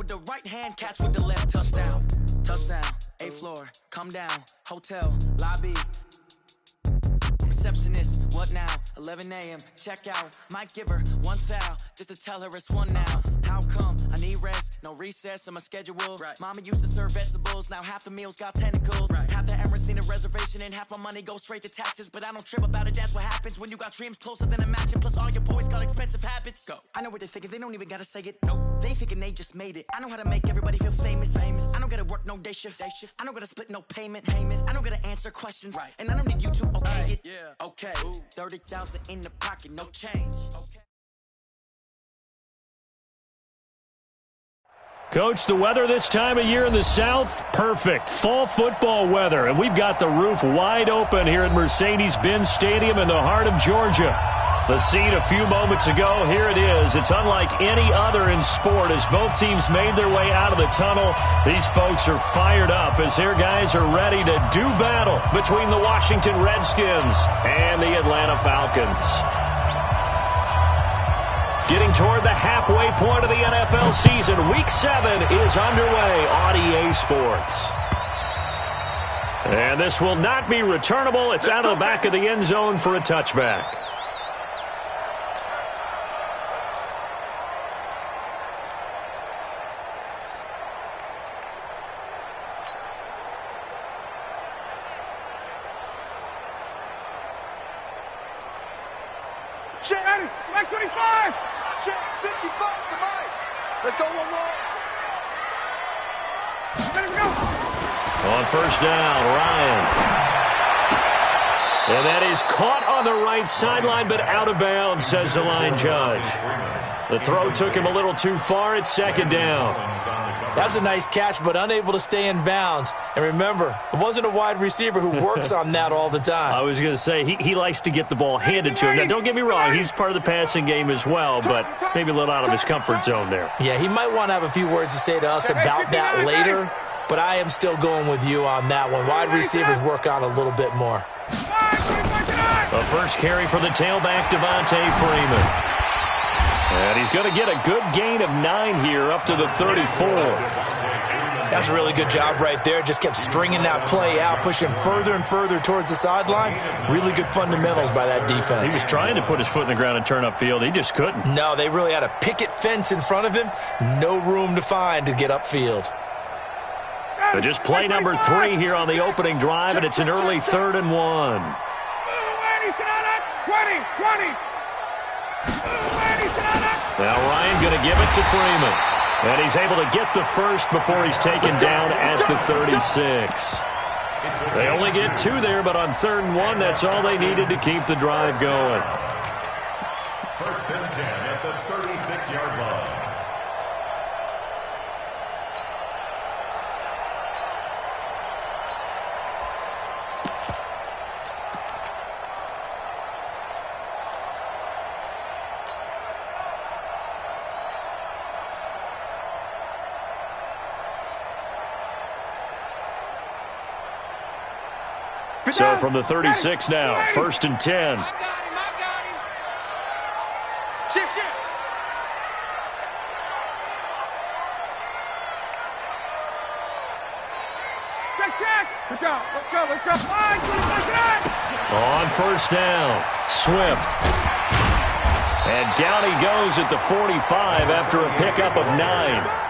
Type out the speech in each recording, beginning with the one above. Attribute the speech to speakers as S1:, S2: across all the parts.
S1: with the right hand, catch with the left. Touchdown, touchdown, 8th floor, come down, hotel, lobby. Receptionist, what now? 11 a.m. check out. Might give her one foul just to tell her it's one now. How come? I need rest, no recess in my schedule. Right. Mama used to serve vegetables, now half the meals got tentacles. Right. Half the Emirates need a reservation and half my money goes straight to taxes. But I don't trip about it, that's what happens when you got dreams closer than a match. Plus all your boys got expensive habits. Go. I know what they're thinking, they don't even gotta say it. Nope. They thinking they just made it. I know how to make everybody feel famous. I don't gotta work no day shift. I don't gotta split no payment. I don't gotta answer questions. Right. And I don't need you to okay it. Yeah. Okay, 30,000 in the pocket, no change. Okay.
S2: Coach, the weather this time of year in the South, perfect. Fall football weather, and we've got the roof wide open here at Mercedes-Benz Stadium in the heart of Georgia. The scene a few moments ago, here it is. It's unlike any other in sport as both teams made their way out of the tunnel. These folks are fired up as their guys are ready to do battle between the Washington Redskins and the Atlanta Falcons. Getting toward the halfway point of the NFL season, Week 7 is underway on EA Sports. And this will not be returnable. It's out of the back of the end zone for a touchback.
S3: Check, Mike 25. Check, 55 for Mike. Let's go one more. Let him go.
S2: On first down, Ryan. And that is caught on the right sideline, but out of bounds, says the line judge. The throw took him a little too far. It's second down.
S4: That's a nice catch, but unable to stay in bounds. And remember, it wasn't a wide receiver who works on that all the time.
S2: I was going to say, he likes to get the ball handed to him. Now, don't get me wrong, he's part of the passing game as well, but maybe a little out of his comfort zone there.
S4: Yeah, he might want to have a few words to say to us about that later, but I am still going with you on that one. Wide receivers work on a little bit more.
S2: The first carry for the tailback, Devontae Freeman. And he's going to get a good gain of 9 here up to the 34.
S4: That's a really good job right there. Just kept stringing that play out, pushing further and further towards the sideline. Really good fundamentals by that defense.
S2: He was trying to put his foot in the ground and turn upfield. He just couldn't.
S4: No, they really had a picket fence in front of him. No room to find to get upfield.
S2: But just play number 3 here on the opening drive, and it's an early 3rd and 1.
S3: 20.
S2: Now Ryan going to give it to Freeman. And he's able to get the first before he's taken down at the 36. They only get 2 there, but on 3rd and 1, that's all they needed to keep the drive going.
S5: First and 10 at the 36-yard line.
S2: So from the 36 now, 1st and 10.
S3: I got him. Shift. Check. Let's go.
S2: On first down, Swift. And down he goes at the 45 after a pickup of 9.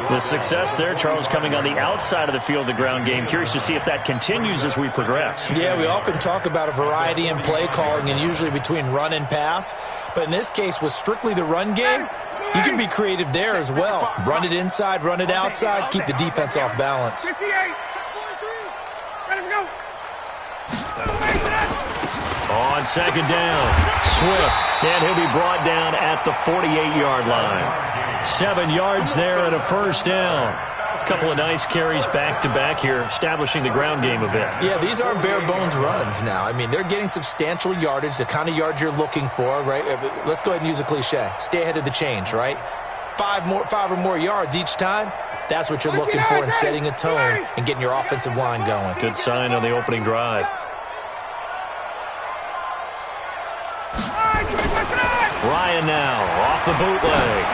S2: The success there, Charles, coming on the outside of the field, the ground game. Curious to see if that continues as we progress.
S4: Yeah, we often talk about a variety in play calling and usually between run and pass. But in this case, with strictly the run game, you can be creative there as well. Run it inside, run it outside, keep the defense off balance.
S3: 58. Let him go.
S2: On second down, Swift. And he'll be brought down at the 48-yard line. 7 yards there and a first down. A couple of nice carries back-to-back here, establishing the ground game a bit.
S4: Yeah, these aren't bare-bones runs now. I mean, they're getting substantial yardage, the kind of yards you're looking for, right? Let's go ahead and use a cliche. Stay ahead of the change, right? 5 or more yards each time. That's what you're looking for in setting a tone and getting your offensive line going.
S2: Good sign on the opening drive. Ryan now off the bootleg.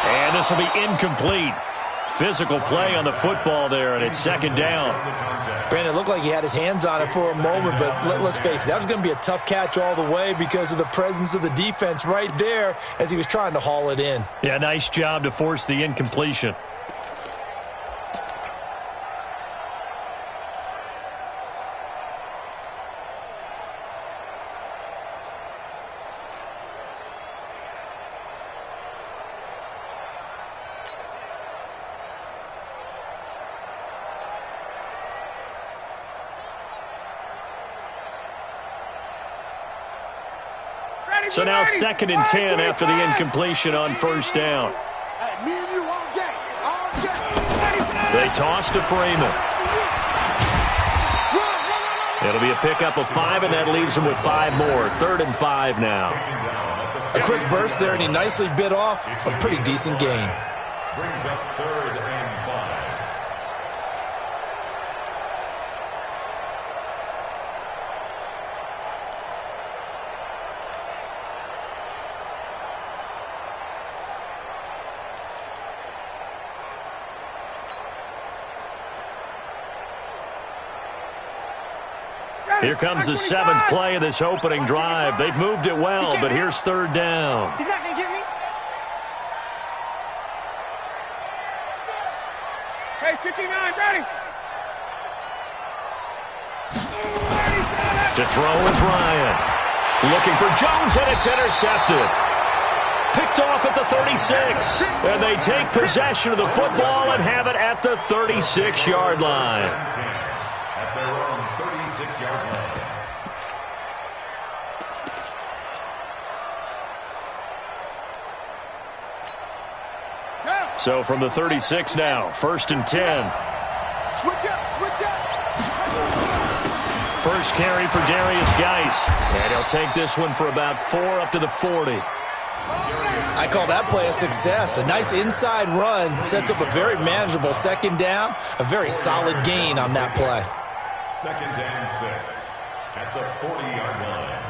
S2: And this will be incomplete. Physical play on the football there, and it's second down.
S4: Brandon, it looked like he had his hands on it for a moment, but let's face it, that was going to be a tough catch all the way because of the presence of the defense right there as he was trying to haul it in.
S2: Yeah, nice job to force the incompletion. So now 2nd and 10 after the incompletion on first down. They toss to Freeman. It'll be a pickup of 5, and that leaves them with 5 more. 3rd and 5 now.
S4: A quick burst there, and he nicely bit off a pretty decent gain.
S5: Brings up 3rd and 5.
S2: Here comes the 7th play of this opening drive. They've moved it well, but here's 3rd down.
S3: He's not going to get me. Hey, 59, ready.
S2: To throw is Ryan. Looking for Jones, and it's intercepted. Picked off at the 36. And they take possession of the football and have it at the 36-yard line.
S5: At their own 36-yard line.
S2: So from the 36 now, 1st and 10.
S3: Switch up.
S2: First carry for Darius Geis. And he'll take this one for about 4 up to the 40.
S4: I call that play a success. A nice inside run sets up a very manageable 2nd down. A very solid gain on that play.
S5: 2nd and 6 at the 40-yard line.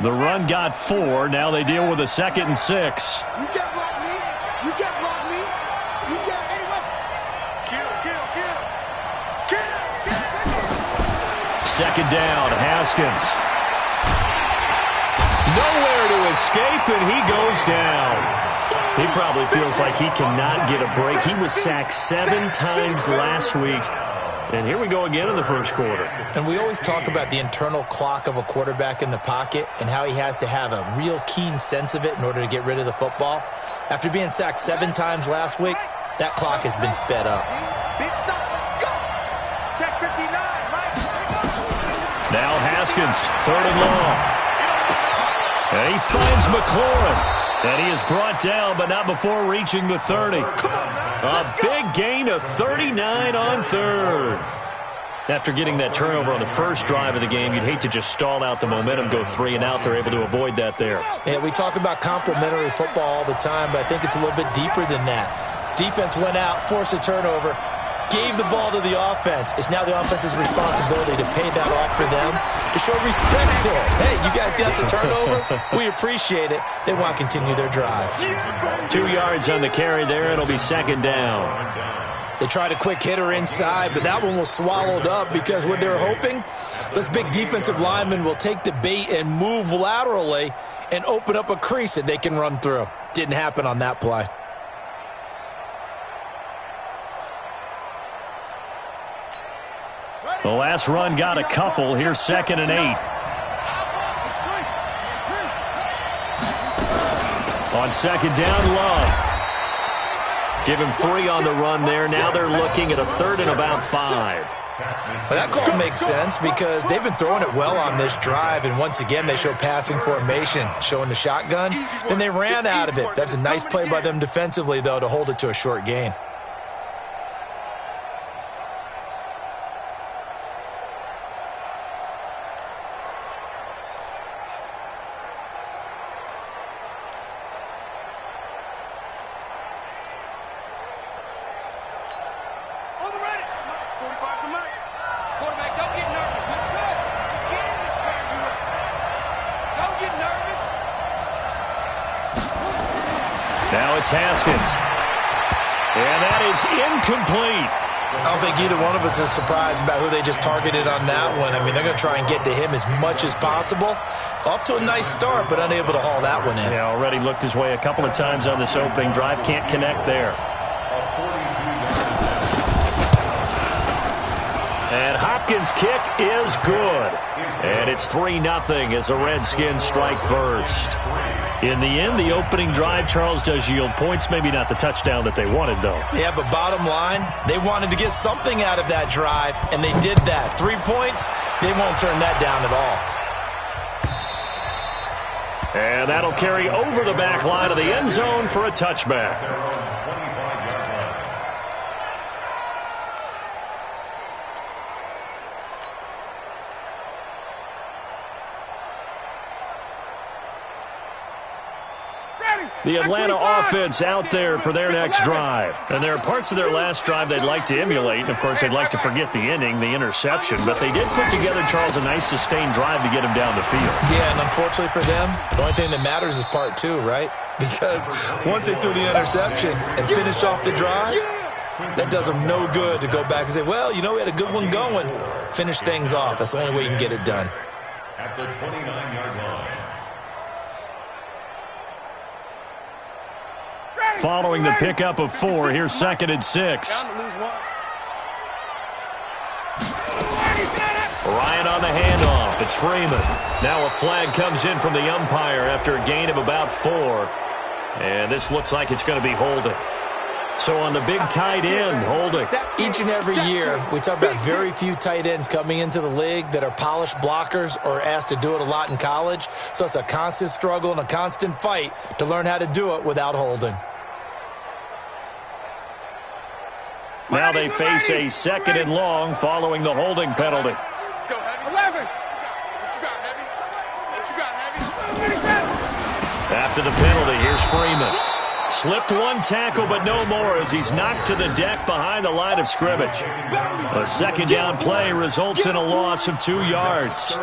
S2: The run got 4. Now they deal with a 2nd and 6.
S3: You can't block me. You can't block me. You can't anyway. Kill.
S2: 2nd down, Haskins. Nowhere to escape, and he goes down. He probably feels like he cannot get a break. He was sacked 7 times last week. And here we go again in the first quarter.
S4: And we always talk about the internal clock of a quarterback in the pocket and how he has to have a real keen sense of it in order to get rid of the football. After being sacked 7 times last week, that clock has been sped up.
S3: Big stop. Let's go. Check 59, right?
S2: Now Haskins, 3rd and long. And he finds McLaurin. And he is brought down, but not before reaching the 30. A big gain of 39 on 3rd. After getting that turnover on the first drive of the game, you'd hate to just stall out the momentum, go 3 and out. They're able to avoid that there.
S4: Yeah, we talk about complementary football all the time, but I think it's a little bit deeper than that. Defense went out, forced a turnover, gave the ball to the offense. It's now the offense's responsibility to pay that off for them, to show respect to it. Hey, you guys got the turnover. We appreciate it. They want to continue their drive.
S2: 2 yards on the carry there. It'll be 2nd down.
S4: They tried a quick hitter inside, but that one was swallowed up because what they're hoping, this big defensive lineman will take the bait and move laterally and open up a crease that they can run through. Didn't happen on that play.
S2: The last run got a couple. Here's 2nd and 8. On 2nd down, Love. Give him 3 on the run there. Now they're looking at a 3rd and about 5.
S4: Well, that call makes sense because they've been throwing it well on this drive, and once again they show passing formation, showing the shotgun. Then they ran out of it. That's a nice play by them defensively, though, to hold it to a short gain.
S2: Now it's Haskins. And that is incomplete.
S4: I don't think either one of us is surprised about who they just targeted on that one. I mean, they're going to try and get to him as much as possible. Off to a nice start, but unable to haul that one in.
S2: Yeah, already looked his way a couple of times on this opening drive. Can't connect there. And Hopkins' kick is good. And it's 3-0 as the Redskins strike first. In the end, the opening drive, Charles, does yield points. Maybe not the touchdown that they wanted, though.
S4: Yeah, but bottom line, they wanted to get something out of that drive, and they did that. 3 points, they won't turn that down at all.
S2: And that'll carry over the back line of the end zone for a touchback. The Atlanta offense out there for their next drive. And there are parts of their last drive they'd like to emulate. And, of course, they'd like to forget the inning, the interception. But they did put together, Charles, a nice sustained drive to get him down the field.
S4: Yeah, and unfortunately for them, the only thing that matters is part two, right? Because once they threw the interception and finished off the drive, that does them no good to go back and say, well, you know, we had a good one going. Finish things off. That's the only way you can get it done.
S5: At the 29-yard line.
S2: Following the pickup of 4, here's 2nd and 6. Ryan on the handoff. It's Freeman. Now a flag comes in from the umpire after a gain of about 4. And this looks like it's going to be holding. So on the big tight end, holding.
S4: Each and every year, we talk about very few tight ends coming into the league that are polished blockers or asked to do it a lot in college. So it's a constant struggle and a constant fight to learn how to do it without holding.
S2: Now they face a 2nd and long following the holding penalty.
S3: Let's go, Heavy. 11. What you got, Heavy? What you got, Heavy?
S2: After the penalty, here's Freeman. Slipped one tackle, but no more as he's knocked to the deck behind the line of scrimmage. A 2nd down play results in a loss of 2 yards.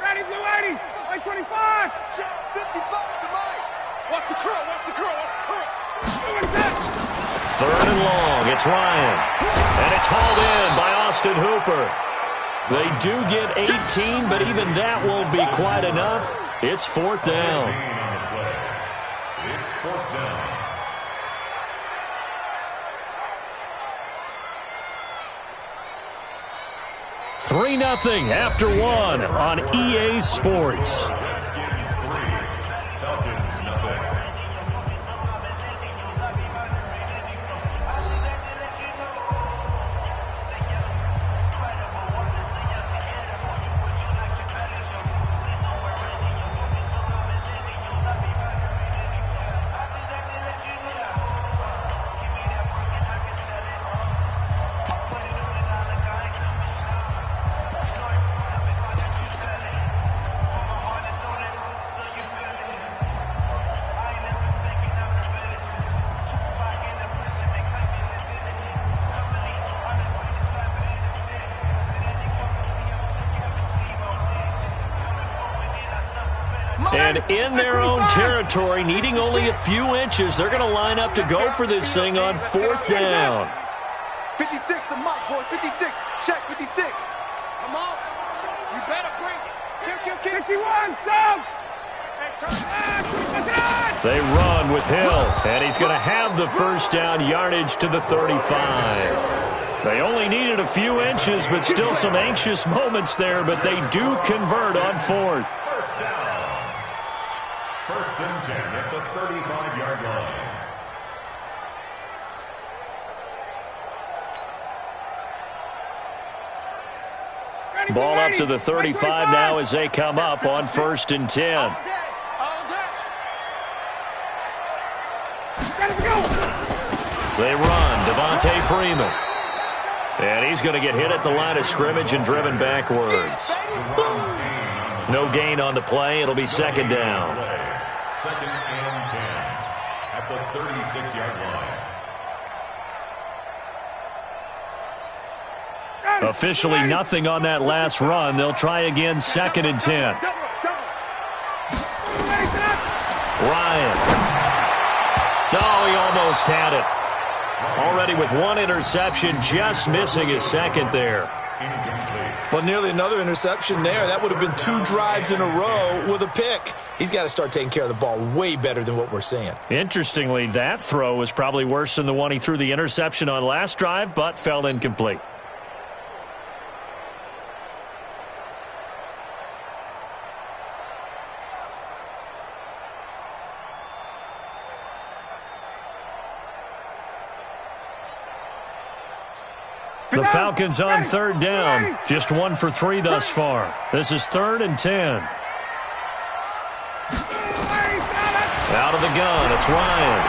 S3: Ready, Blue 80. Like 25. 55 to Mike. Watch the curl, watch the curl, watch the curl.
S2: 3rd and long. It's Ryan. And it's hauled in by Austin Hooper. They do get 18, but even that won't be quite enough. It's 4th down.
S5: It's 4th down.
S2: Three 0 after 1 on EA Sports.
S5: Redskins 3, Falcons nothing.
S2: And in their own territory, needing only a few inches, they're going to line up to go for this thing on 4th down.
S3: 56 to Mike, boys. 56. Check 56. Come on. You better bring it. Kill. 51, sub.
S2: They run with Hill, and he's going to have the 1st down yardage to the 35. They only needed a few inches, but still some anxious moments there, but they do convert on 4th.
S5: First down. 1st and 10 at the 35-yard line.
S2: Ball up to the 35 now as they come up on 1st and 10. They run, Devontae Freeman. And he's going to get hit at the line of scrimmage and driven backwards. No gain on the play. It'll be 2nd down.
S5: 2nd and 10 at the 36-yard line.
S2: Officially nothing on that last run. They'll try again, 2nd and 10. Ryan. No, he almost had it. Already with one interception, just missing his second there.
S4: Well, nearly another interception there. That would have been 2 drives in a row with a pick. He's got to start taking care of the ball way better than what we're seeing.
S2: Interestingly, that throw was probably worse than the one he threw the interception on last drive, but fell incomplete. The Falcons on 3rd down. Just 1 for 3 thus far. This is 3rd and 10. Out of the gun, it's Ryan.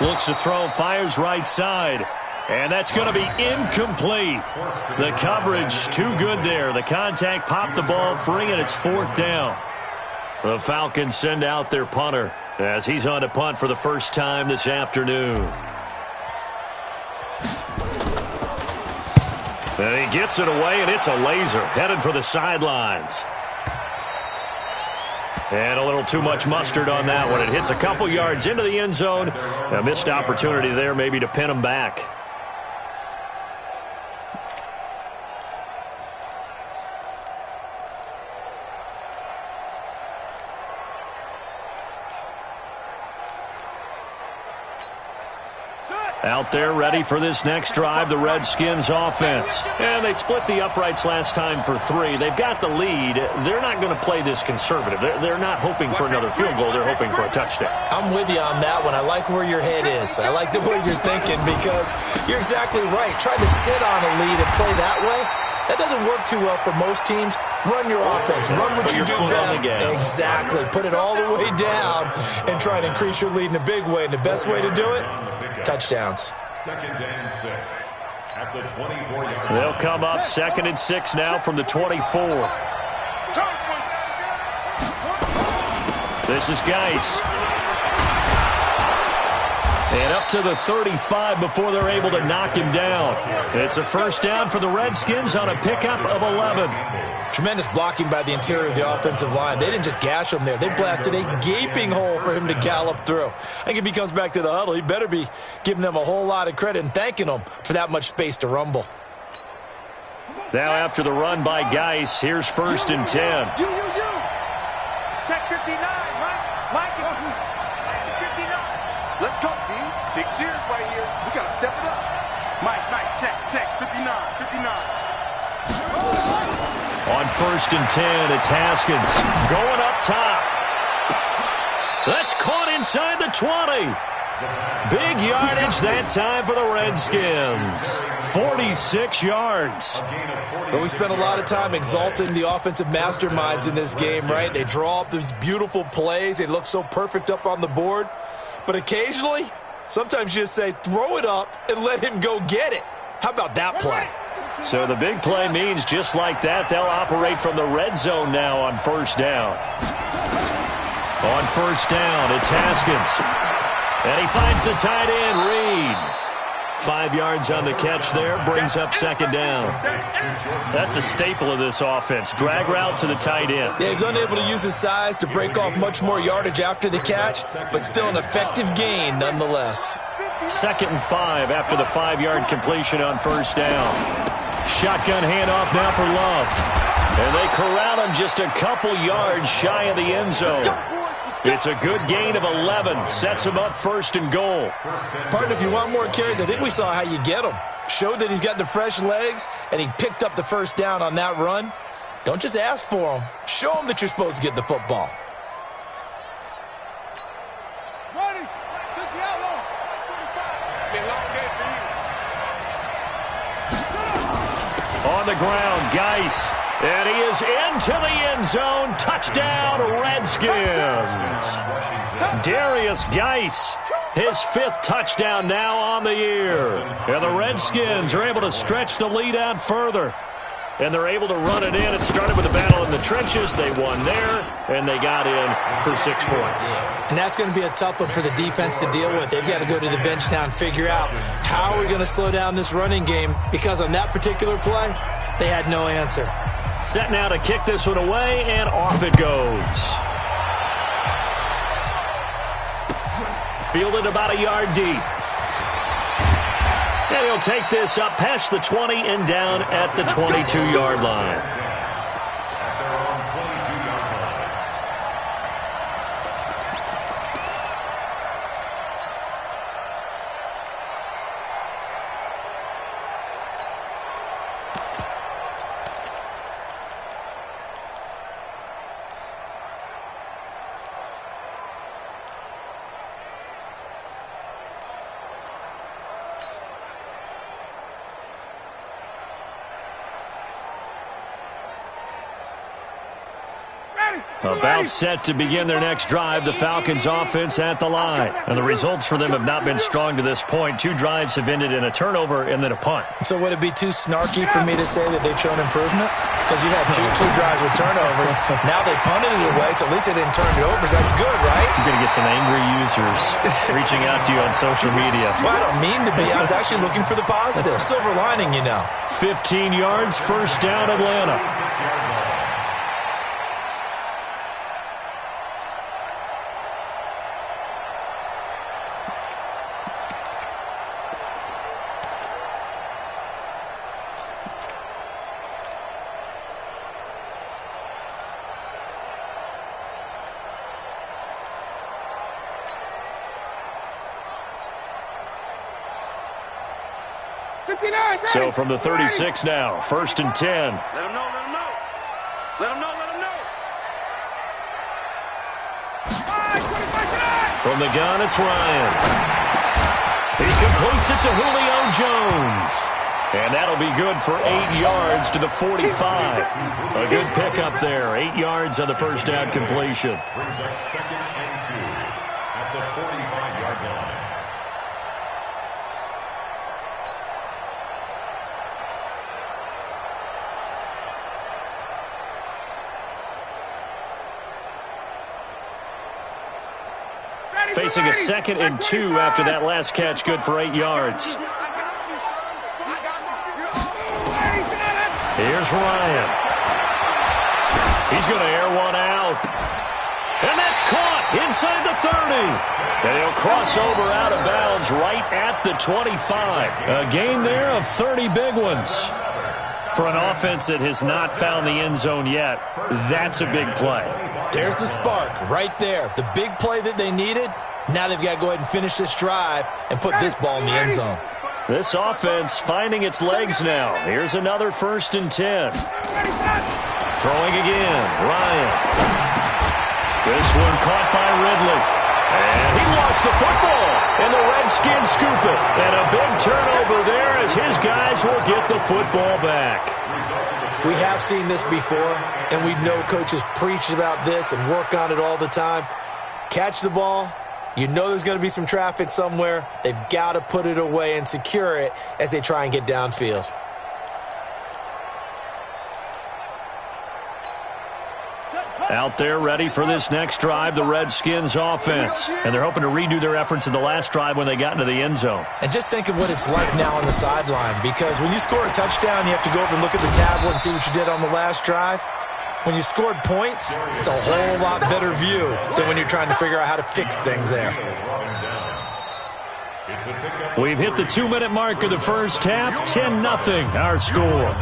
S2: Looks to throw, fires right side. And that's going to be incomplete. The coverage too good there. The contact popped the ball free, and it's 4th down. The Falcons send out their punter as he's on to punt for the first time this afternoon. And he gets it away, and it's a laser headed for the sidelines. And a little too much mustard on that one. It hits a couple yards into the end zone. A missed opportunity there maybe to pin him back. Out there ready for this next drive, the Redskins offense. And they split the uprights last time for 3. They've got the lead. They're not going to play this conservative. They're not hoping for another field goal. They're hoping for a touchdown.
S4: I'm with you on that one. I like where your head is. I like the way you're thinking because you're exactly right. Trying to sit on a lead and play that way, that doesn't work too well for most teams. Run your offense. Run what you do best. Exactly. Put it all the way down and try and increase your lead in a big way. And the best way to do it? Touchdowns.
S5: 2nd and 6 at the 24-yard line.
S2: They'll come up 2nd and 6 now from the 24. This is Geis. And up to the 35 before they're able to knock him down. It's a first down for the Redskins on a pickup of 11.
S4: Tremendous blocking by the interior of the offensive line. They didn't just gash him there. They blasted a gaping hole for him to gallop through. I think if he comes back to the huddle, he better be giving them a whole lot of credit and thanking them for that much space to rumble.
S2: Now after the run by Geis, here's 1st and 10.
S3: Check 59, right? Mike, 59. Let's go, D. Big Sears right here. We got to step it up. Mike, check. 59.
S2: On 1st and 10, it's Haskins going up top. That's caught inside the 20. Big yardage that time for the Redskins. 46 yards.
S4: But we spent a lot of time exalting the offensive masterminds in this game, right? They draw up these beautiful plays. They look so perfect up on the board. But occasionally, sometimes you just say, throw it up and let him go get it. How about that play?
S2: So the big play means just like that, they'll operate from the red zone now on 1st down. On 1st down, it's Haskins. And he finds the tight end, Reed. 5 yards on the catch there, brings up 2nd down. That's a staple of this offense. Drag route to the tight end.
S4: Yeah, he's unable to use his size to break off much more yardage after the catch, but still an effective gain nonetheless.
S2: 2nd and 5 after the 5-yard completion on 1st down. Shotgun handoff now for Love. And they corral him just a couple yards shy of the end zone. It's a good gain of 11. Sets him up 1st and goal.
S4: Partner, if you want more carries, I think we saw how you get him. Showed that he's got the fresh legs, and he picked up the 1st down on that run. Don't just ask for him. Show him that you're supposed to get the football.
S2: On the ground, Geis. And he is into the end zone. Touchdown, Redskins. Darius Geis, his 5th touchdown now on the year. And the Redskins are able to stretch the lead out further. And they're able to run it in. It started with a battle in the trenches. They won there, and they got in for 6 points.
S4: And that's going to be a tough one for the defense to deal with. They've got to go to the bench now and figure out how are we going to slow down this running game, because on that particular play, they had no answer.
S2: Set now to kick this one away, and off it goes. Fielded about a yard deep. And he'll take this up past the 20 and down at the 22-yard line. About set to begin their next drive, the Falcons offense at the line. And the results for them have not been strong to this point. 2 drives have ended in a turnover and then a punt.
S4: So would it be too snarky for me to say that they've shown improvement? Because you had two drives with turnovers. Now they punted it away, so at least they didn't turn it over. So that's good, right?
S2: You're going to get some angry users reaching out to you on social media.
S4: Well, I don't mean to be. I was actually looking for the positive. Silver lining, you know.
S2: 15 yards, first down, Atlanta. So from the 36 now, 1st and 10.
S3: Let him know, let him know. Let him know, let him know.
S2: From the gun, it's Ryan. He completes it to Julio Jones. And that'll be good for 8 yards to the 45. A good pickup there. 8 yards on the first down completion.
S5: Brings up 2nd and 2 at the 45-yard line.
S2: Facing a 2nd and 2 after that last catch, good for 8 yards. Here's Ryan. He's going to air one out. And that's caught inside the 30. And he'll cross over out of bounds right at the 25. A gain there of 30 big ones. For an offense that has not found the end zone yet, that's a big play.
S4: There's the spark right there. The big play that they needed. Now they've got to go ahead and finish this drive and put this ball in the end zone.
S2: This offense finding its legs now. Here's another 1st and 10. Throwing again, Ryan. This one caught by Ridley. And he lost the football. And the Redskins scoop it. And a big turnover there as his guys will get the football back.
S4: We have seen this before, and we know coaches preach about this and work on it all the time. Catch the ball. You know there's going to be some traffic somewhere. They've got to put it away and secure it as they try and get downfield.
S2: Out there ready for this next drive, the Redskins offense. And they're hoping to redo their efforts in the last drive when they got into the end zone.
S4: And just think of what it's like now on the sideline, because when you score a touchdown, you have to go over and look at the tablet and see what you did on the last drive. When you scored points, it's a whole lot better view than when you're trying to figure out how to fix things there.
S2: We've hit the 2-minute mark of the first half. 10-0 our score.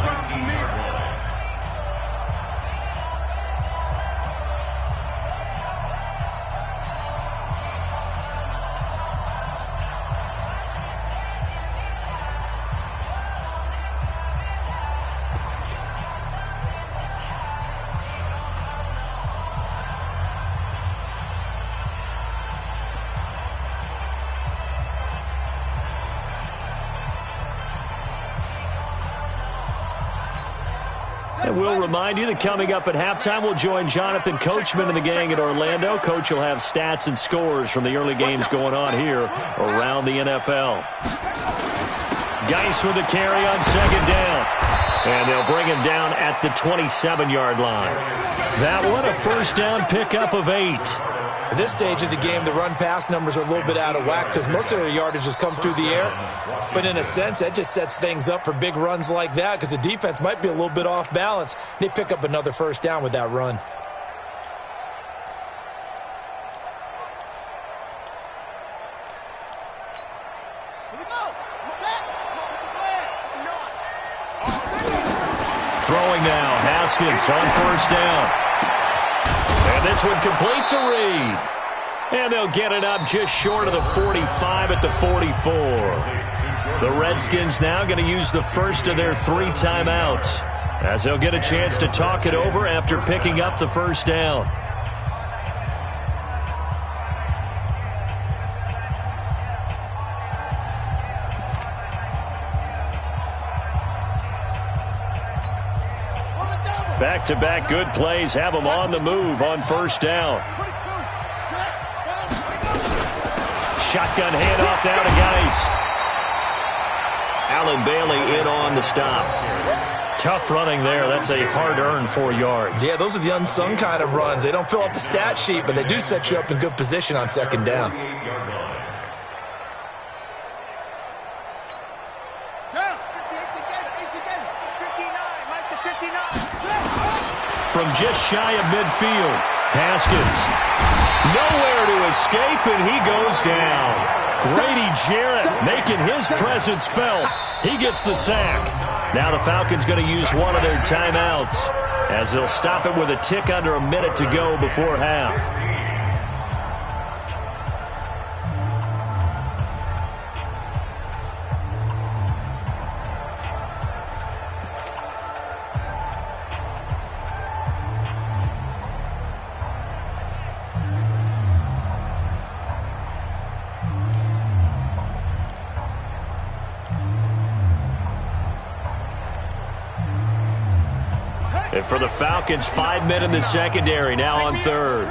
S2: And we'll remind you that coming up at halftime, we'll join Jonathan Coachman and the gang at Orlando. Coach will have stats and scores from the early games going on here around the NFL. Geis with the carry on second down. And they'll bring him down at the 27-yard line. That one, a first down pickup of 8.
S4: At this stage of the game, the run-pass numbers are a little bit out of whack because most of their yardage has come through the air. But in a sense, that just sets things up for big runs like that because the defense might be a little bit off balance. They pick up another first down with that run.
S2: Throwing now, Haskins on first down. And this one complete to Reed. And they'll get it up just short of the 45 at the 44. The Redskins now going to use the first of their 3 timeouts as they'll get a chance to talk it over after picking up the first down. Back-to-back good plays have them on the move on first down. Shotgun handoff now to Geis. Allen Bailey in on the stop. Tough running there. That's a hard-earned 4 yards.
S4: Yeah, those are the unsung kind of runs. They don't fill up the stat sheet, but they do set you up in good position on second down.
S2: From just shy of midfield, Haskins. Nowhere to escape, and he goes down. Grady Jarrett making his presence felt. He gets the sack. Now the Falcons going to use one of their timeouts as they'll stop it with a tick under a minute to go before half. And for the Falcons, 5 men in the secondary, now on third.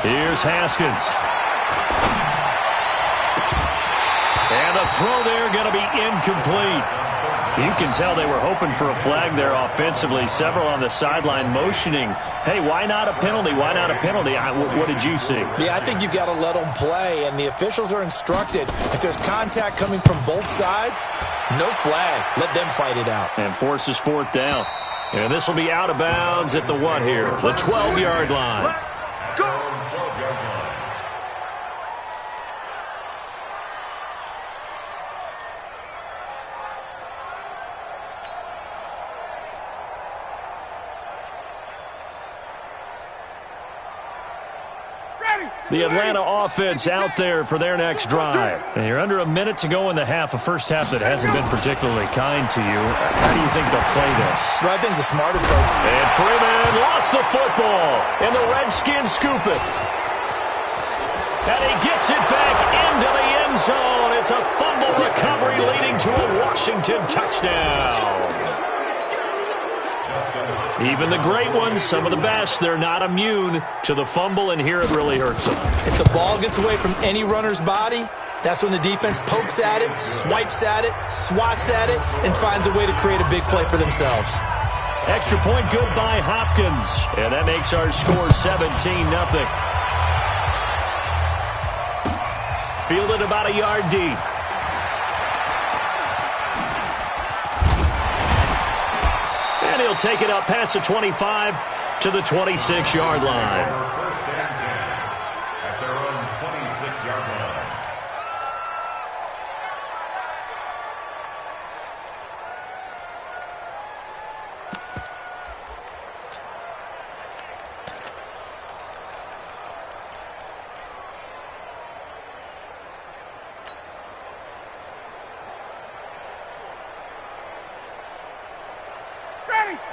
S2: Here's Haskins. And the throw there going to be incomplete. You can tell they were hoping for a flag there offensively. Several on the sideline motioning, hey, why not a penalty? Why not a penalty? What did you see?
S4: Yeah, I think you've got to let them play, and the officials are instructed. If there's contact coming from both sides, no flag. Let them fight it out.
S2: And forces fourth down. And this will be out of bounds at the what here? The 12-yard line. The Atlanta offense out there for their next drive. And you're under a minute to go in the half, a first half that hasn't been particularly kind to you. How do you think they'll play this?
S4: Well, I think the smart approach.
S2: And Freeman lost the football, and the Redskins scoop it. And he gets it back into the end zone. It's a fumble recovery leading to a Washington touchdown. Even the great ones, some of the best, they're not immune to the fumble, and here it really hurts them.
S4: If the ball gets away from any runner's body, that's when the defense pokes at it, swipes at it, swats at it, and finds a way to create a big play for themselves.
S2: Extra point good by Hopkins, and that makes our score 17-0. Fielded about a yard deep. And he'll take it up past the 25 to the 26-yard line.
S5: At their own 26-yard line.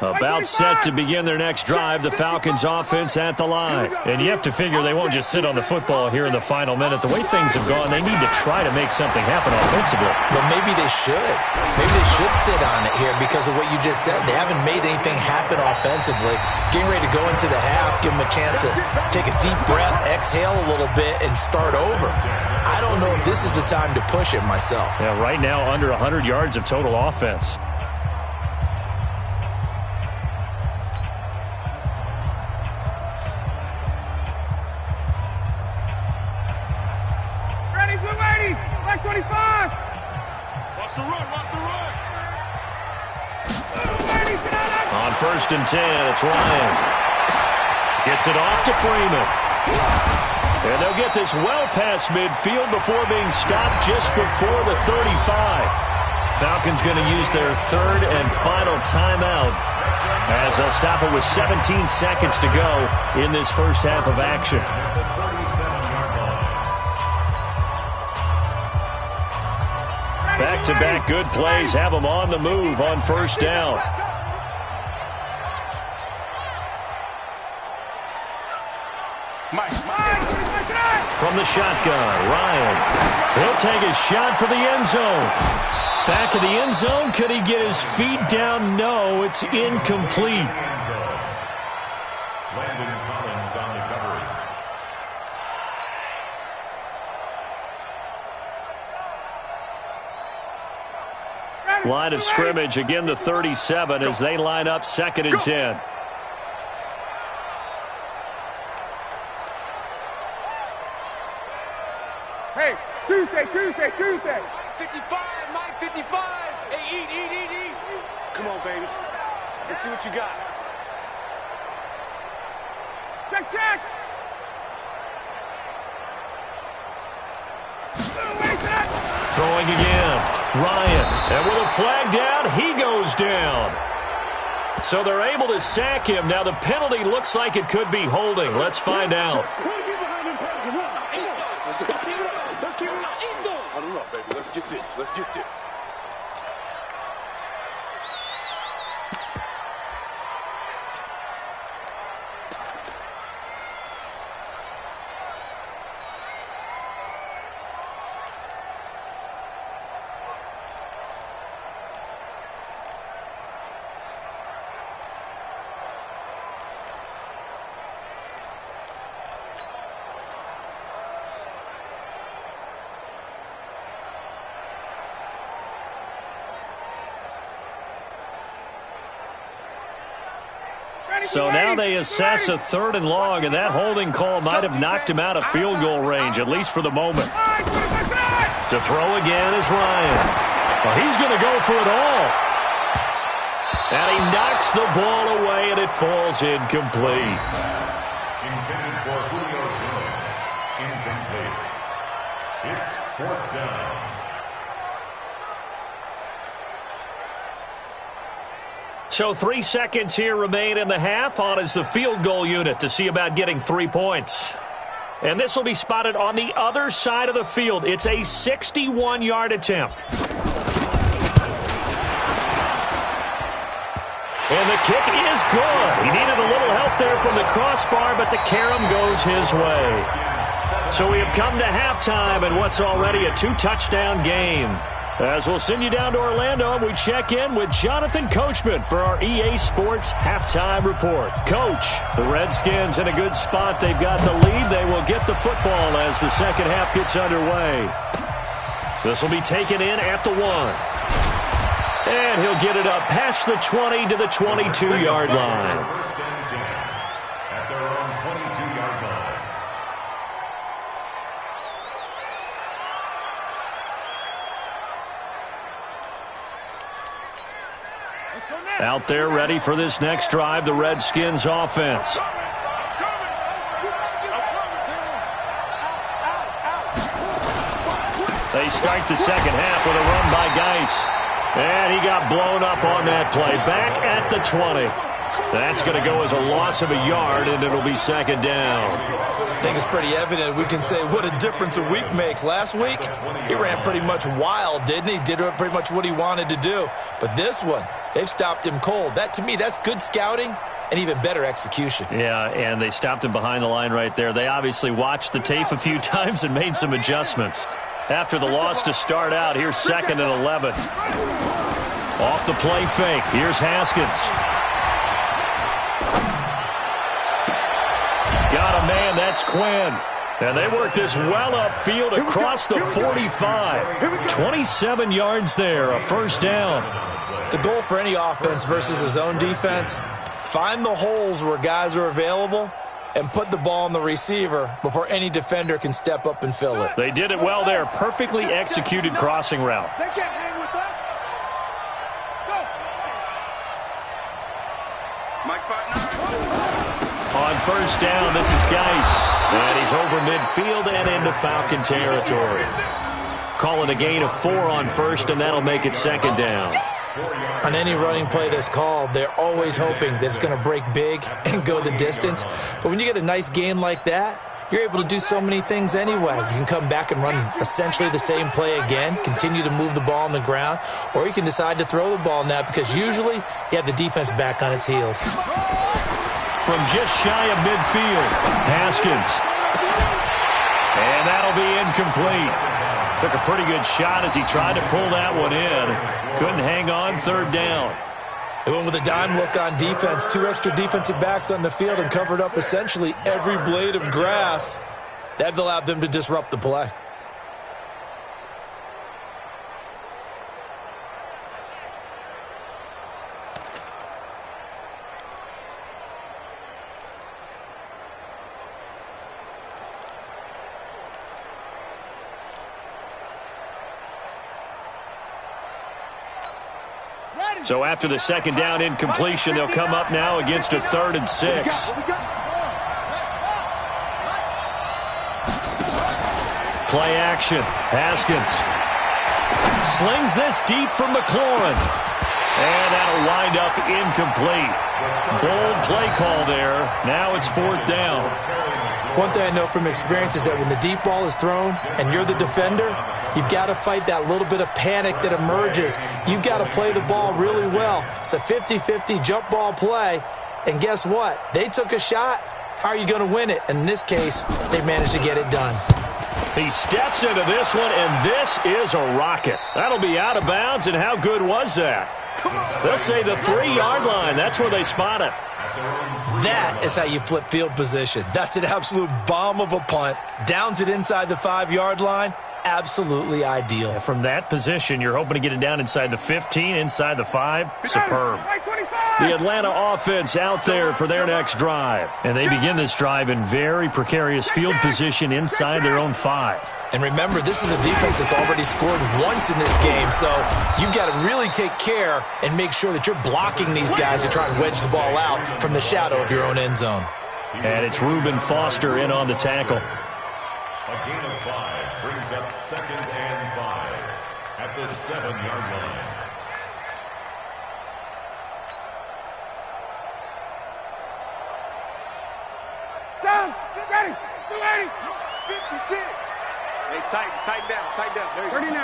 S2: About set to begin their next drive, the Falcons offense at the line. And you have to figure they won't just sit on the football here in the final minute. The way things have gone, they need to try to make something happen offensively.
S4: Well, maybe they should. Maybe they should sit on it here because of what you just said. They haven't made anything happen offensively. Getting ready to go into the half, give them a chance to take a deep breath, exhale a little bit, and start over. I don't know if this is the time to push it myself.
S2: Yeah, right now under 100 yards of total offense.
S3: Back 25! Watch the run, watch the run!
S2: On 1st and 10, it's Ryan. Gets it off to Freeman. And they'll get this well past midfield before being stopped just before the 35. Falcons going to use their 3rd and final timeout as they'll stop it with 17 seconds to go in this first half of action. Back-to-back good plays have them on the move on 1st down. From the shotgun, Ryan. He'll take a shot for the end zone. Back of the end zone. Could he get his feet down? No, it's incomplete. Line of scrimmage, again the 37 as they line up 2nd and 10.
S3: Hey, Tuesday. 55, Mike, 55. Hey, eat. Come on, baby. Let's see what you got. Check.
S2: Throwing again. Ryan, and with a flag down, he goes down. So they're able to sack him. Now the penalty looks like it could be holding. Let's find out.
S3: Huddle up, baby. Let's get this.
S2: So now they assess a 3rd and long, and that holding call might have knocked him out of field goal range, at least for the moment. To throw again is Ryan. Well, he's going to go for it all. And he knocks the ball away, and it falls incomplete.
S5: Intended for Julio Jones. Incomplete. It's 4th down.
S2: So 3 seconds here remain in the half. On is the field goal unit to see about getting 3 points. And this will be spotted on the other side of the field. It's a 61-yard attempt. And the kick is good. He needed a little help there from the crossbar, but the carom goes his way. So we have come to halftime in what's already a 2-touchdown game. As we'll send you down to Orlando, and we check in with Jonathan Coachman for our EA Sports Halftime Report. Coach, the Redskins in a good spot. They've got the lead. They will get the football as the second half gets underway. This will be taken in at the 1. And he'll get it up past the 20 to the 22-yard line.
S5: First and 10 at their own 22-yard line.
S2: Out there ready for this next drive, the Redskins offense. They start the second half with a run by Geis. And he got blown up on that play. Back at the 20. That's going to go as a loss of a yard, and it'll be second down.
S4: I think it's pretty evident. We can say what a difference a week makes. Last week, he ran pretty much wild, didn't he? Did pretty much what he wanted to do. But this one, They've stopped him cold. That, to me, that's good scouting and even better execution.
S2: Yeah, and they stopped him behind the line right there. They obviously watched the tape a few times and made some adjustments. After the loss to start out, here's 2nd and 11. Off the play fake. Here's Haskins. Got a man. That's Quinn. And they work this well upfield across the 45. 27 yards there, a first down.
S4: The goal for any offense versus a zone defense, find the holes where guys are available and put the ball on the receiver before any defender can step up and fill it.
S2: They did it well there. Perfectly executed crossing route.
S3: They can't hang with us. Go. Mike 5-9.
S2: On first down, this is Geis. And he's over midfield and into Falcon territory. Calling a gain of 4 on first, and that'll make it 2nd down.
S4: On any running play that's called, they're always hoping that it's going to break big and go the distance. But when you get a nice gain like that, you're able to do so many things anyway. You can come back and run essentially the same play again, continue to move the ball on the ground, or you can decide to throw the ball now because usually you have the defense back on its heels.
S2: From just shy of midfield, Haskins. And that'll be incomplete. Took a pretty good shot as he tried to pull that one in. Couldn't hang on, 3rd down.
S4: They went with a dime look on defense. 2 extra defensive backs on the field and covered up essentially every blade of grass. That allowed them to disrupt the play.
S2: So after the 2nd down incompletion, they'll come up now against a 3rd and 6. Play action. Haskins slings this deep from McLaurin. And that'll wind up incomplete. Bold play call there. Now it's 4th down.
S4: One thing I know from experience is that when the deep ball is thrown and you're the defender, you've got to fight that little bit of panic that emerges. You've got to play the ball really well. It's a 50-50 jump ball play. And guess what? They took a shot. How are you going to win it? And in this case, they managed to get it done.
S2: He steps into this one, and this is a rocket. That'll be out of bounds, and how good was that? They'll say the 3-yard line. That's where they spot it.
S4: That is how you flip field position. That's an absolute bomb of a punt. Downs it inside the 5-yard line. Absolutely ideal.
S2: From that position, you're hoping to get it down inside the 15, inside the 5. Superb. The Atlanta offense out there for their next drive. And they begin this drive in very precarious field position inside their own 5.
S4: And remember, this is a defense that's already scored once in this game, so you've got to really take care and make sure that you're blocking these guys to try and wedge the ball out from the shadow of your own end zone.
S2: And it's Reuben Foster in on the tackle.
S5: A gain of 5 brings up 2nd and 5 at the 7-yard line.
S3: Down, get ready, get ready. 56. Hey, tighten down. There you 39. Go.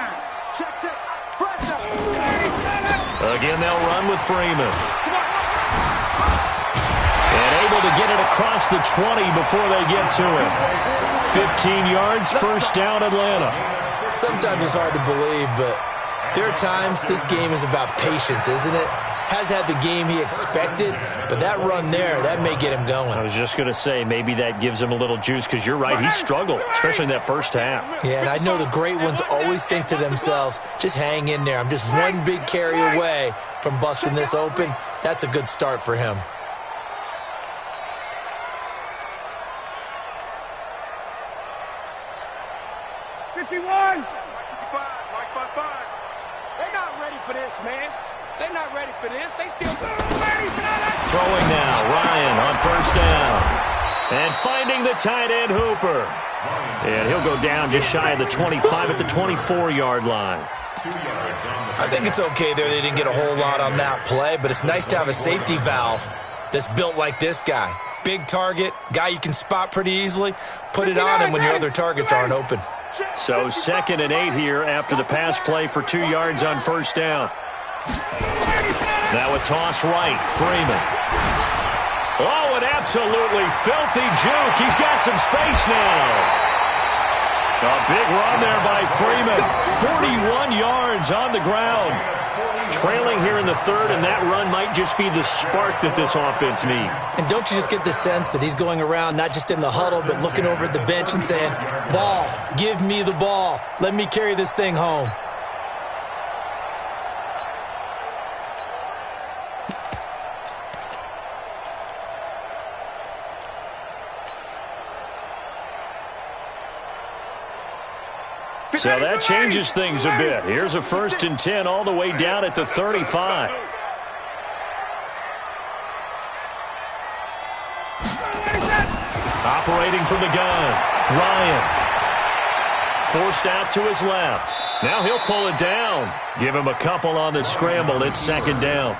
S3: Check. Press up.
S2: Again, they'll run with Freeman. And able to get it across the 20 before they get to him. 15 yards, first down, Atlanta.
S4: Sometimes it's hard to believe, but there are times this game is about patience, isn't it? Has had the game he expected, but that run there, that may get him going.
S2: I was just going to say, maybe that gives him a little juice, because you're right, he struggled, especially in that first half.
S4: Yeah, and I know the great ones always think to themselves, just hang in there. I'm just one big carry away from busting this open. That's a good start for him.
S3: Mike 5-5. They're not ready for this, man. They're not ready for this. They still ready for that.
S2: Throwing now, Ryan on first down. And finding the tight end, Hooper. And he'll go down just shy of the 25 at the 24-yard line.
S4: I think it's okay there. They didn't get a whole lot on that play, but it's nice to have a safety valve that's built like this guy. Big target, guy you can spot pretty easily. Put it on him when your other targets aren't open.
S2: So 2nd and 8 here after the pass play for 2 yards on first down. Now a toss right. Freeman. Oh, an absolutely filthy juke. He's got some space now. A big run there by Freeman. 41 yards on the ground. Trailing here in the third, and that run might just be the spark that this offense needs.
S4: And don't you just get the sense that he's going around not just in the huddle, but looking over at the bench and saying, ball, give me the ball. Let me carry this thing home.
S2: So that changes things a bit. Here's a 1st and 10 all the way down at the 35. Operating from the gun, Ryan. Forced out to his left. Now he'll pull it down. Give him a couple on the scramble. It's 2nd down.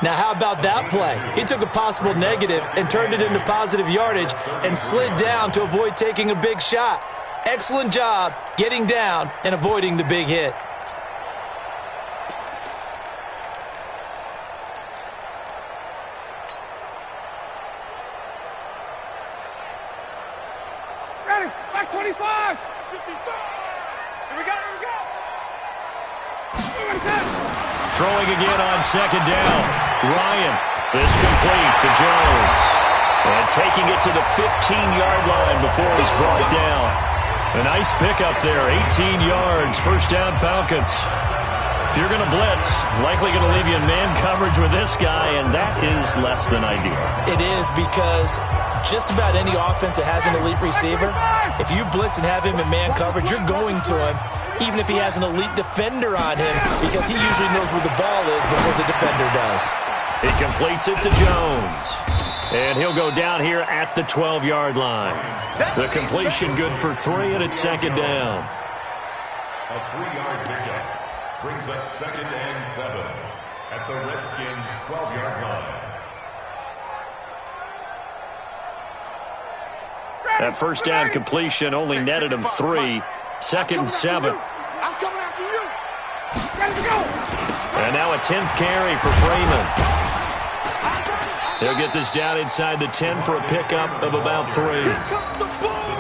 S4: Now, how about that play? He took a possible negative and turned it into positive yardage and slid down to avoid taking a big shot. Excellent job getting down and avoiding the big hit.
S3: Ready, back 25. 55. Here we go, here we go.
S2: Throwing again on 2nd down. Ryan, this complete to Jones. And taking it to the 15-yard line before he's brought down. A nice pickup there, 18 yards, 1st down Falcons. If you're going to blitz, likely going to leave you in man coverage with this guy, and that is less than ideal.
S4: It is, because just about any offense that has an elite receiver, if you blitz and have him in man coverage, you're going to him, even if he has an elite defender on him, because he usually knows where the ball is before the defender does.
S2: He completes it to Jones. And he'll go down here at the 12-yard line. The completion good for 3, and it's 2nd down.
S5: A 3-yard pickup brings up 2nd and 7 at the Redskins' 12-yard line.
S2: That 1st down completion only netted him 3. 2nd and 7.
S3: I'm coming after you. Ready to go.
S2: And now a 10th carry for Freeman. He'll get this down inside the 10 for a pickup of about 3.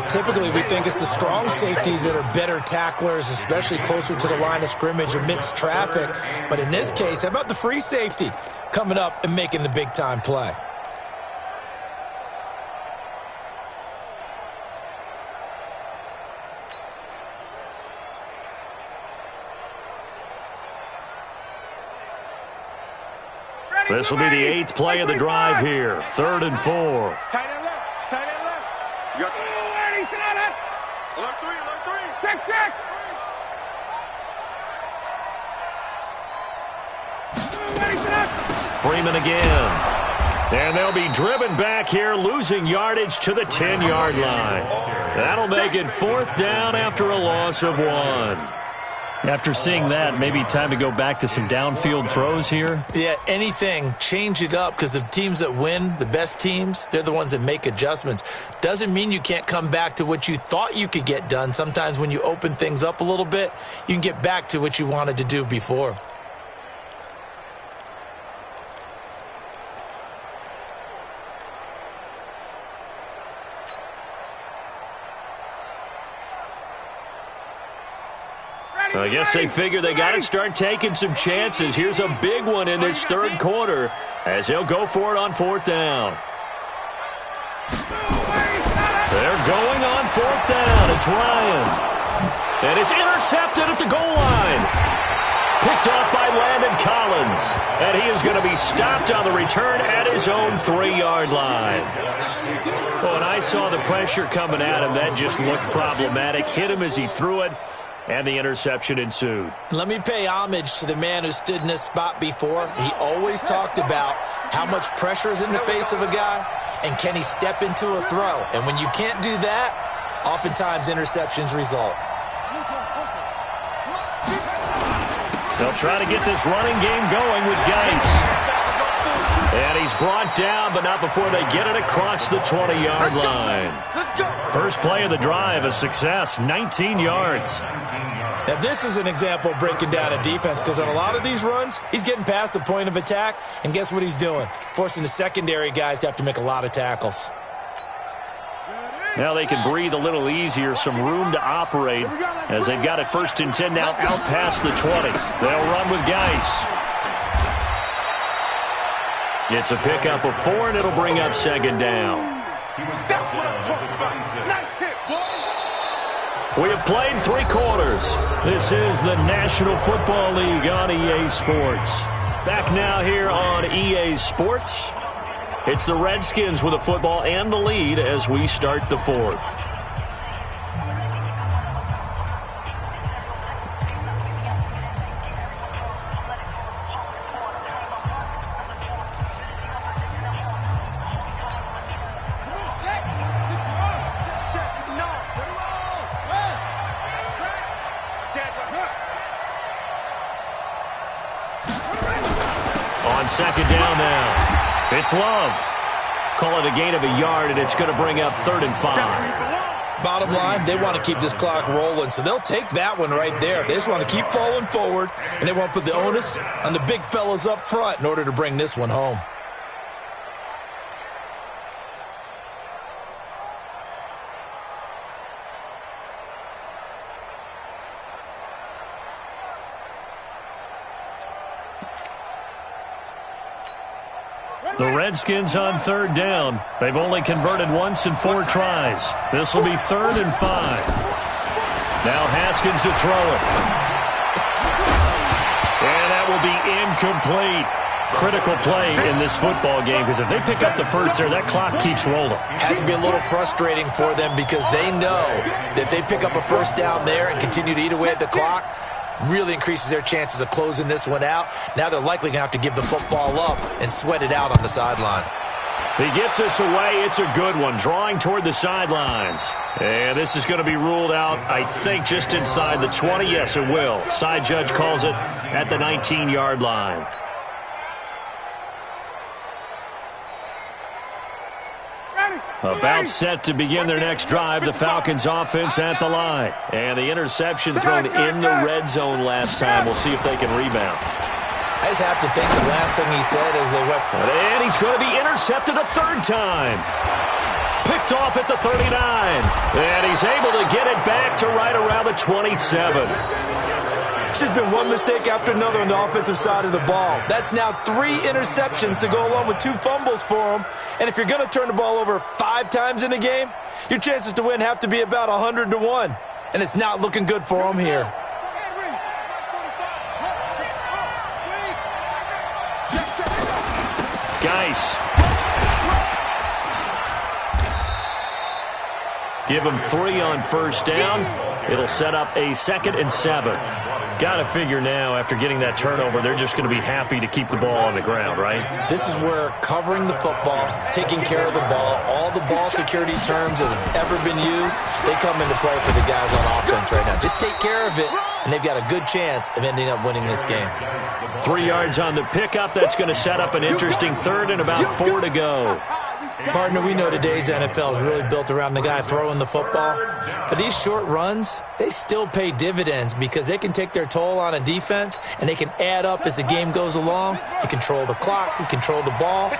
S4: Typically, we think it's the strong safeties that are better tacklers, especially closer to the line of scrimmage amidst traffic. But in this case, how about the free safety coming up and making the big-time play?
S2: This will be the 8th play of the drive here. 3rd and 4.
S3: Tight end left, tight end left. You're ready, sit on it. Alert 3, alert 3. Check, check. Ready, sit up.
S2: Freeman again. And they'll be driven back here, losing yardage to the 10-yard line. That'll make it 4th down after a loss of 1. After seeing that, maybe time to go back to some downfield throws here.
S4: Yeah, anything. Change it up, because the teams that win, the best teams, they're the ones that make adjustments. Doesn't mean you can't come back to what you thought you could get done. Sometimes when you open things up a little bit, you can get back to what you wanted to do before.
S2: I guess they figure they got to start taking some chances. Here's a big one in this 3rd quarter as he'll go for it on 4th down. They're going on 4th down. It's Ryan. And it's intercepted at the goal line. Picked off by Landon Collins. And he is going to be stopped on the return at his own 3-yard line. Well, when I saw the pressure coming at him, that just looked problematic. Hit him as he threw it. And the interception ensued.
S4: Let me pay homage to the man who stood in this spot before. He always talked about how much pressure is in the face of a guy, and can he step into a throw. And when you can't do that, oftentimes interceptions result.
S2: They'll try to get this running game going with Geis. And he's brought down, but not before they get it across the 20-yard line. First play of the drive, a success, 19 yards.
S4: Now, this is an example of breaking down a defense because on a lot of these runs, he's getting past the point of attack, and guess what he's doing? Forcing the secondary guys to have to make a lot of tackles.
S2: Now they can breathe a little easier, some room to operate as they've got it 1st and 10 now out past the 20. They'll run with Geis. It's a pickup of 4, and it'll bring up 2nd down.
S3: That's what I'm talking about. Nice hit, boy.
S2: We have played 3 quarters. This is the National Football League on EA Sports. Back now here on EA Sports. It's the Redskins with the football and the lead as we start the 4th. On 2nd down now. It's Love. Call it a gain of a yard, and it's going to bring up 3rd and 5.
S4: Bottom line, they want to keep this clock rolling, so they'll take that one right there. They just want to keep falling forward, and they want to put the onus on the big fellas up front in order to bring this one home.
S2: The Redskins on 3rd down. They've only converted once in 4 tries. This will be 3rd and 5. Now Haskins to throw it. And that will be incomplete. Critical play in this football game because if they pick up the first there, that clock keeps rolling.
S4: Has to be a little frustrating for them because they know that they pick up a 1st down there and continue to eat away at the clock, really increases their chances of closing this one out. Now they're likely going to have to give the football up and sweat it out on the sideline.
S2: He gets us away. It's a good one. Drawing toward the sidelines. And this is going to be ruled out, I think, just inside the 20. Yes, it will. Side judge calls it at the 19-yard line. About set to begin their next drive, the Falcons offense at the line. And the interception thrown in the red zone last time. We'll see if they can rebound.
S4: I just have to think the last thing he said as they went.
S2: And he's going to be intercepted a 3rd time. Picked off at the 39. And he's able to get it back to right around the 27.
S4: It's just been one mistake after another on the offensive side of the ball. That's now 3 interceptions to go along with 2 fumbles for him. And if you're going to turn the ball over 5 times in a game, your chances to win have to be about 100 to 1. And it's not looking good for him here.
S2: Geis. Give him 3 on 1st down. It'll set up a 2nd and 7. Got to figure now, after getting that turnover, they're just going to be happy to keep the ball on the ground, right?
S4: This is where covering the football, taking care of the ball, all the ball security terms that have ever been used, they come into play for the guys on offense right now. Just take care of it, and they've got a good chance of ending up winning this game.
S2: 3 yards on the pickup. That's going to set up an interesting 3rd and about 4 to go.
S4: Partner, we know today's NFL is really built around the guy throwing the football. But these short runs, they still pay dividends because they can take their toll on a defense and they can add up as the game goes along. You control the clock, you control the ball,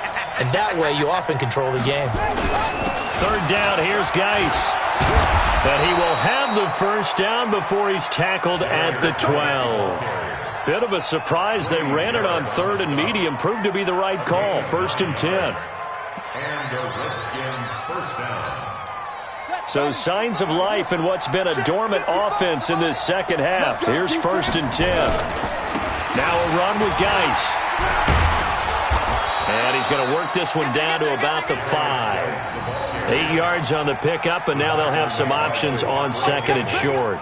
S4: and that way you often control the game.
S2: 3rd down, here's Geis. And he will have the 1st down before he's tackled at the 12. Bit of a surprise. They ran it on 3rd and medium. Proved to be the right call. 1st and 10.
S5: And a Redskin 1st down.
S2: So signs of life in what's been a dormant offense in this 2nd half. Here's 1st and 10. Now a run with Geis. And he's going to work this one down to about the 5. 8 yards on the pickup, and now they'll have some options on 2nd and short.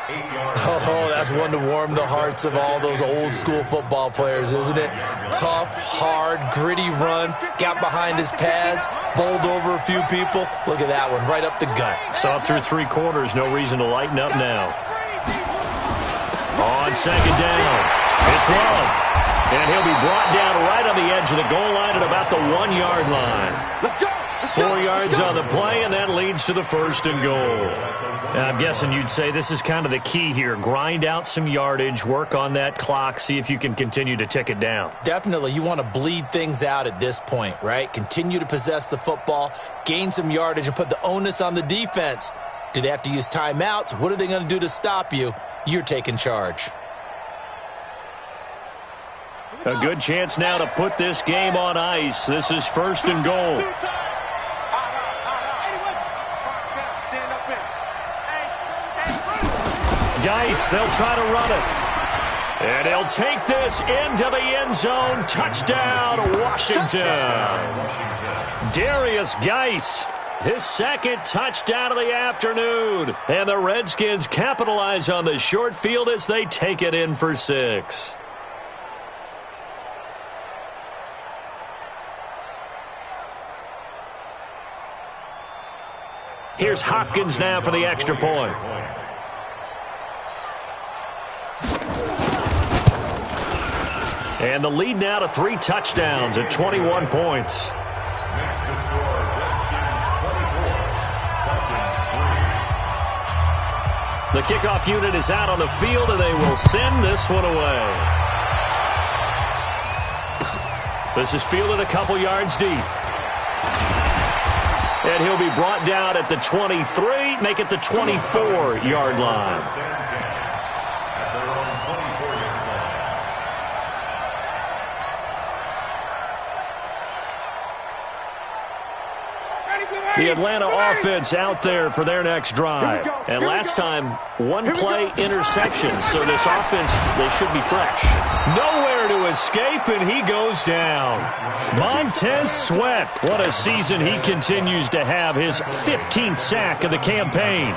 S4: Oh, that's one to warm the hearts of all those old school football players, isn't it? Tough, hard, gritty run, got behind his pads, bowled over a few people. Look at that one, right up the gut.
S2: Saw through 3 quarters, no reason to lighten up now. On 2nd down, it's Love. And he'll be brought down right on the edge of the goal line at about the 1-yard line. 4 yards yards on the play, and that leads to the 1st and goal. Now, I'm guessing you'd say this is kind of the key here. Grind out some yardage, work on that clock, see if you can continue to tick it down.
S4: Definitely. You want to bleed things out at this point, right? Continue to possess the football, gain some yardage, and put the onus on the defense. Do they have to use timeouts? What are they going to do to stop you? You're taking charge.
S2: A good chance now to put this game on ice. This is 1st and goal. Geis, they'll try to run it. And he'll take this into the end zone. Touchdown, Washington. Darius Geis, his 2nd touchdown of the afternoon. And the Redskins capitalize on the short field as they take it in for 6. Here's Hopkins now for the extra point. And the lead now to 3 touchdowns at 21 points.
S5: Next to score, Redskins 24, Falcons 3.
S2: The kickoff unit is out on the field, and they will send this one away. This is fielded a couple yards deep. And he'll be brought down at the 23, make it the 24-yard line. The Atlanta offense out there for their next drive. And last time, 1 play interception. So this offense, they should be fresh. Nowhere to escape, and he goes down. Montez Sweat. What a season he continues to have. His 15th sack of the campaign.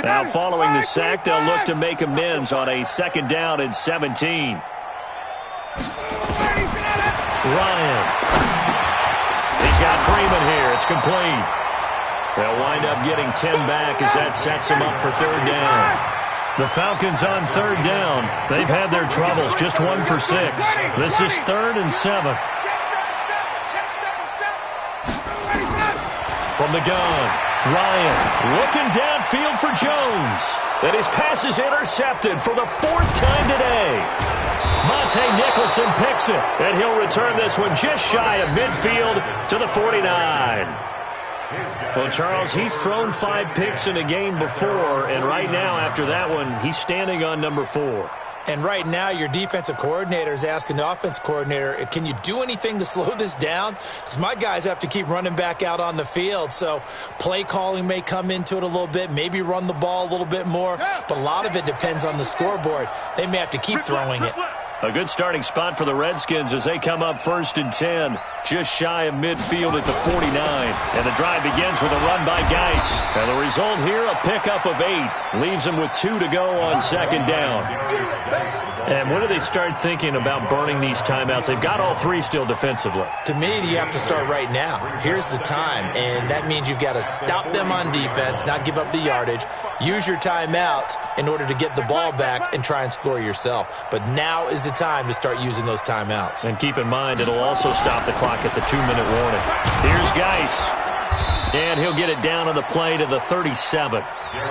S2: Now following the sack, they'll look to make amends on a 2nd down and 17. Ryan. He's got Freeman here. It's complete. They'll wind up getting 10 back as that sets him up for 3rd down. The Falcons on 3rd down. They've had their troubles. Just 1 for 6. This is 3rd and 7. From the gun, Ryan looking downfield for Jones. And his pass is intercepted for the 4th time today. Monte Nicholson picks it, and he'll return this one just shy of midfield to the 49. Well, Charles, he's thrown 5 picks in a game before, and right now after that one, he's standing on number 4.
S4: And right now, your defensive coordinator is asking the offensive coordinator, can you do anything to slow this down? Because my guys have to keep running back out on the field. So play calling may come into it a little bit, maybe run the ball a little bit more. But a lot of it depends on the scoreboard. They may have to keep throwing it.
S2: A good starting spot for the Redskins as they come up 1st and 10, just shy of midfield at the 49. And the drive begins with a run by Geis. And the result here, a pickup of 8. Leaves them with 2 to go on 2nd down. And when do they start thinking about burning these timeouts? They've got all 3 still defensively.
S4: To me, you have to start right now. Here's the time, and that means you've got to stop them on defense, not give up the yardage, use your timeouts in order to get the ball back and try and score yourself. But now is the time to start using those timeouts.
S2: And keep in mind, it'll also stop the clock at the 2-minute warning. Here's Geis. And he'll get it down on the play to the 37.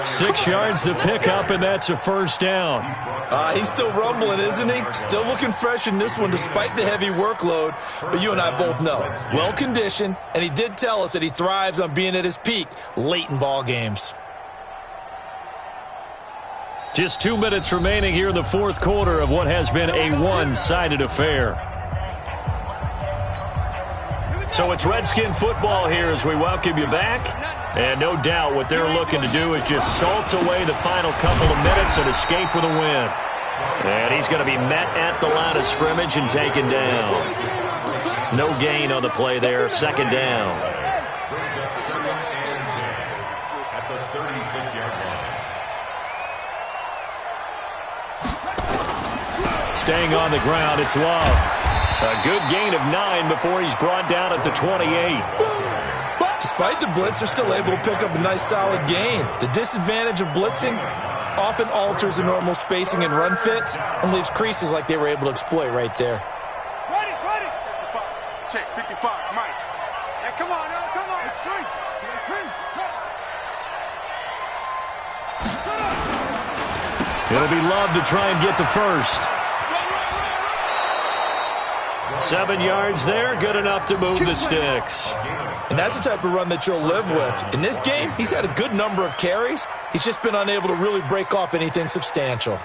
S2: 6 yards to pick up, and that's a 1st down.
S4: He's still rumbling, isn't he? Still looking fresh in this one despite the heavy workload. But you and I both know, well-conditioned, and he did tell us that he thrives on being at his peak late in ball games.
S2: Just 2 minutes remaining here in the 4th quarter of what has been a one-sided affair. So it's Redskin football here as we welcome you back. And no doubt what they're looking to do is just salt away the final couple of minutes and escape with a win. And he's going to be met at the line of scrimmage and taken down. No gain on the play there, 2nd down.
S5: Brings up 2nd and 10 at the 36-yard line.
S2: Staying on the ground, it's Love. A good gain of 9 before he's brought down at the 28.
S4: Despite the blitz, they're still able to pick up a nice solid gain. The disadvantage of blitzing often alters the normal spacing and run fits and leaves creases like they were able to exploit right there.
S3: check. 55, Mike. Hey, come on, now, come on. It's three.
S2: It'll be Love to try and get the first. 7 yards there, good enough to move the sticks.
S4: And that's the type of run that you'll live with. In this game, he's had a good number of carries. He's just been unable to really break off anything substantial.